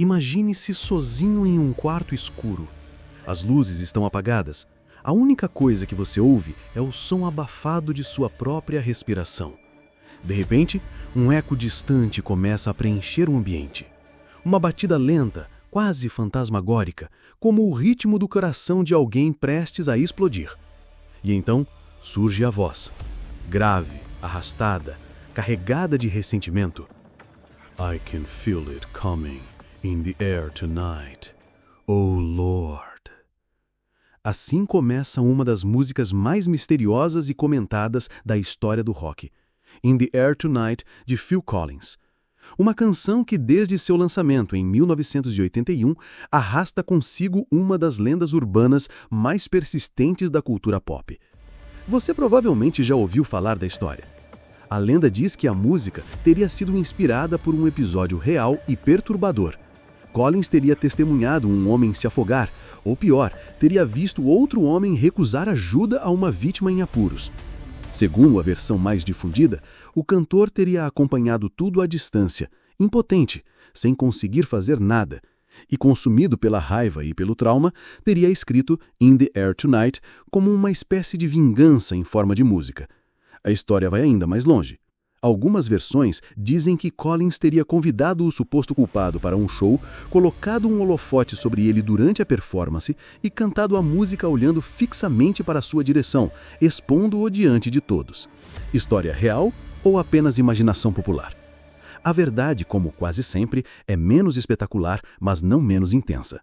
Imagine-se sozinho em um quarto escuro. As luzes estão apagadas. A única coisa que você ouve é o som abafado de sua própria respiração. De repente, um eco distante começa a preencher o ambiente. Uma batida lenta, quase fantasmagórica, como o ritmo do coração de alguém prestes a explodir. E então surge a voz, grave, arrastada, carregada de ressentimento. I can feel it coming in the air tonight, oh Lord. Assim começa uma das músicas mais misteriosas e comentadas da história do rock, In the Air Tonight, de Phil Collins. Uma canção que, desde seu lançamento em 1981, arrasta consigo uma das lendas urbanas mais persistentes da cultura pop. Você provavelmente já ouviu falar da história. A lenda diz que a música teria sido inspirada por um episódio real e perturbador. Collins teria testemunhado um homem se afogar, ou pior, teria visto outro homem recusar ajuda a uma vítima em apuros. Segundo a versão mais difundida, o cantor teria acompanhado tudo à distância, impotente, sem conseguir fazer nada, e consumido pela raiva e pelo trauma, teria escrito In the Air Tonight como uma espécie de vingança em forma de música. A história vai ainda mais longe. Algumas versões dizem que Collins teria convidado o suposto culpado para um show, colocado um holofote sobre ele durante a performance e cantado a música olhando fixamente para sua direção, expondo-o diante de todos. História real ou apenas imaginação popular? A verdade, como quase sempre, é menos espetacular, mas não menos intensa.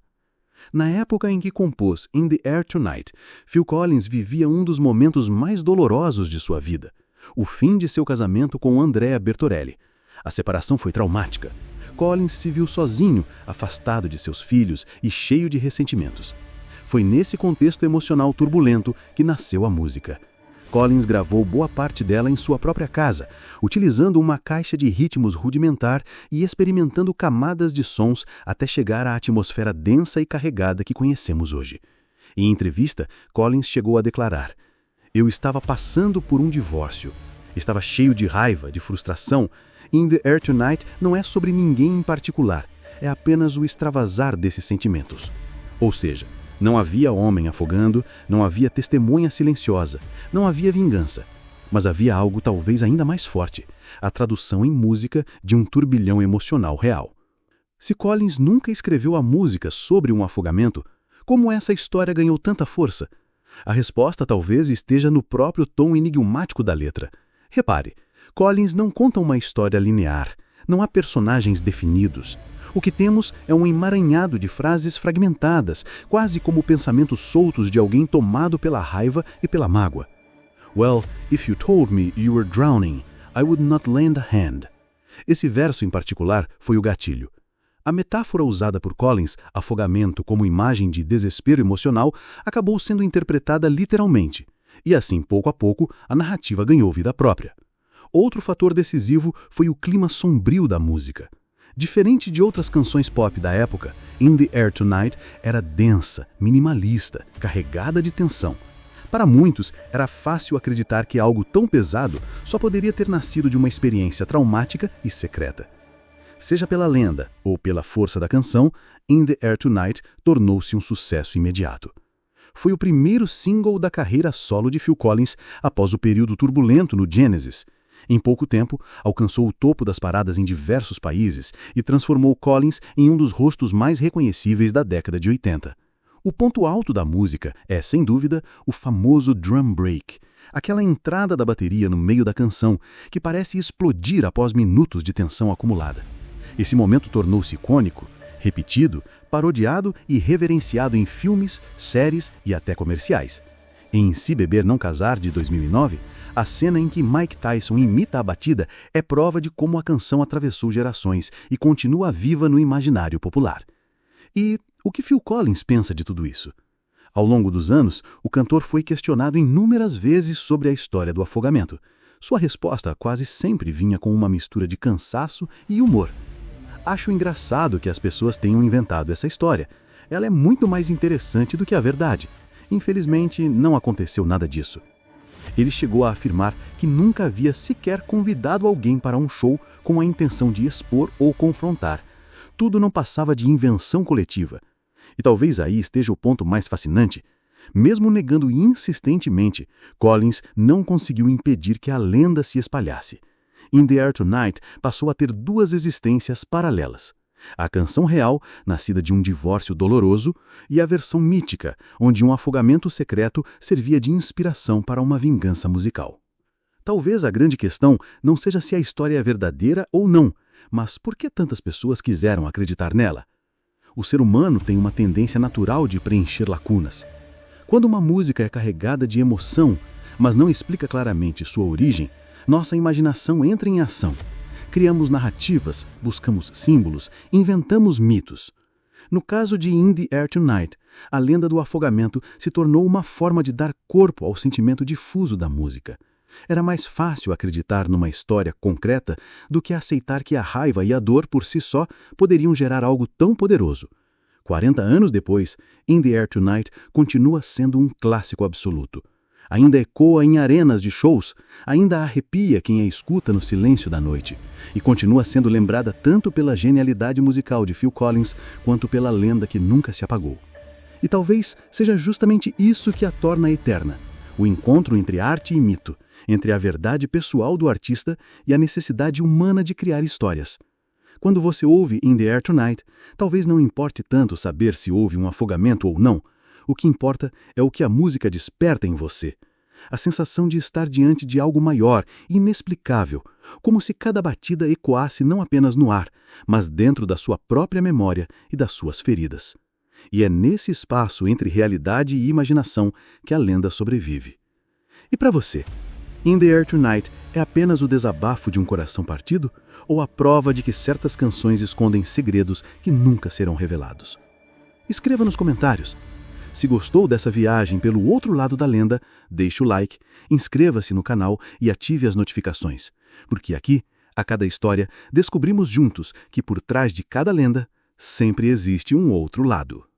Na época em que compôs In the Air Tonight, Phil Collins vivia um dos momentos mais dolorosos de sua vida. O fim de seu casamento com Andrea Bertorelli. A separação foi traumática. Collins se viu sozinho, afastado de seus filhos e cheio de ressentimentos. Foi nesse contexto emocional turbulento que nasceu a música. Collins gravou boa parte dela em sua própria casa, utilizando uma caixa de ritmos rudimentar e experimentando camadas de sons até chegar à atmosfera densa e carregada que conhecemos hoje. Em entrevista, Collins chegou a declarar: "Eu estava passando por um divórcio. Estava cheio de raiva, de frustração. In the Air Tonight não é sobre ninguém em particular. É apenas o extravasar desses sentimentos." Ou seja, não havia homem afogando, não havia testemunha silenciosa, não havia vingança. Mas havia algo talvez ainda mais forte, a tradução em música de um turbilhão emocional real. Se Collins nunca escreveu a música sobre um afogamento, como essa história ganhou tanta força? A resposta talvez esteja no próprio tom enigmático da letra. Repare, Collins não conta uma história linear, não há personagens definidos. O que temos é um emaranhado de frases fragmentadas, quase como pensamentos soltos de alguém tomado pela raiva e pela mágoa. Well, if you told me you were drowning, I would not lend a hand. Esse verso em particular foi o gatilho. A metáfora usada por Collins, afogamento como imagem de desespero emocional, acabou sendo interpretada literalmente. E assim, pouco a pouco, a narrativa ganhou vida própria. Outro fator decisivo foi o clima sombrio da música. Diferente de outras canções pop da época, In the Air Tonight era densa, minimalista, carregada de tensão. Para muitos, era fácil acreditar que algo tão pesado só poderia ter nascido de uma experiência traumática e secreta. Seja pela lenda ou pela força da canção, In the Air Tonight tornou-se um sucesso imediato. Foi o primeiro single da carreira solo de Phil Collins após o período turbulento no Genesis. Em pouco tempo, alcançou o topo das paradas em diversos países e transformou Collins em um dos rostos mais reconhecíveis da década de 80. O ponto alto da música é, sem dúvida, o famoso drum break, aquela entrada da bateria no meio da canção que parece explodir após minutos de tensão acumulada. Esse momento tornou-se icônico, repetido, parodiado e reverenciado em filmes, séries e até comerciais. Em Se Beber Não Casar, de 2009, a cena em que Mike Tyson imita a batida é prova de como a canção atravessou gerações e continua viva no imaginário popular. E o que Phil Collins pensa de tudo isso? Ao longo dos anos, o cantor foi questionado inúmeras vezes sobre a história do afogamento. Sua resposta quase sempre vinha com uma mistura de cansaço e humor. Acho engraçado que as pessoas tenham inventado essa história. Ela é muito mais interessante do que a verdade. Infelizmente, não aconteceu nada disso. Ele chegou a afirmar que nunca havia sequer convidado alguém para um show com a intenção de expor ou confrontar. tudo não passava de invenção coletiva. E talvez aí esteja o ponto mais fascinante. Mesmo negando insistentemente, Collins não conseguiu impedir que a lenda se espalhasse. In the Air Tonight passou a ter duas existências paralelas. A canção real, nascida de um divórcio doloroso, e a versão mítica, onde um afogamento secreto servia de inspiração para uma vingança musical. Talvez a grande questão não seja se a história é verdadeira ou não, mas por que tantas pessoas quiseram acreditar nela? O ser humano tem uma tendência natural de preencher lacunas. Quando uma música é carregada de emoção, mas não explica claramente sua origem, nossa imaginação entra em ação. Criamos narrativas, buscamos símbolos, inventamos mitos. No caso de In the Air Tonight, a lenda do afogamento se tornou uma forma de dar corpo ao sentimento difuso da música. Era mais fácil acreditar numa história concreta do que aceitar que a raiva e a dor por si só poderiam gerar algo tão poderoso. 40 anos depois, In the Air Tonight continua sendo um clássico absoluto. Ainda ecoa em arenas de shows, ainda arrepia quem a escuta no silêncio da noite, e continua sendo lembrada tanto pela genialidade musical de Phil Collins quanto pela lenda que nunca se apagou. E talvez seja justamente isso que a torna eterna: o encontro entre arte e mito, entre a verdade pessoal do artista e a necessidade humana de criar histórias. Quando você ouve In the Air Tonight, talvez não importe tanto saber se houve um afogamento ou não. O que importa é o que a música desperta em você. A sensação de estar diante de algo maior, inexplicável, como se cada batida ecoasse não apenas no ar, mas dentro da sua própria memória e das suas feridas. E é nesse espaço entre realidade e imaginação que a lenda sobrevive. E para você, In the Air Tonight é apenas o desabafo de um coração partido ou a prova de que certas canções escondem segredos que nunca serão revelados? Escreva nos comentários. Se gostou dessa viagem pelo outro lado da lenda, deixe o like, inscreva-se no canal e ative as notificações, porque aqui, a cada história, descobrimos juntos que por trás de cada lenda sempre existe um outro lado.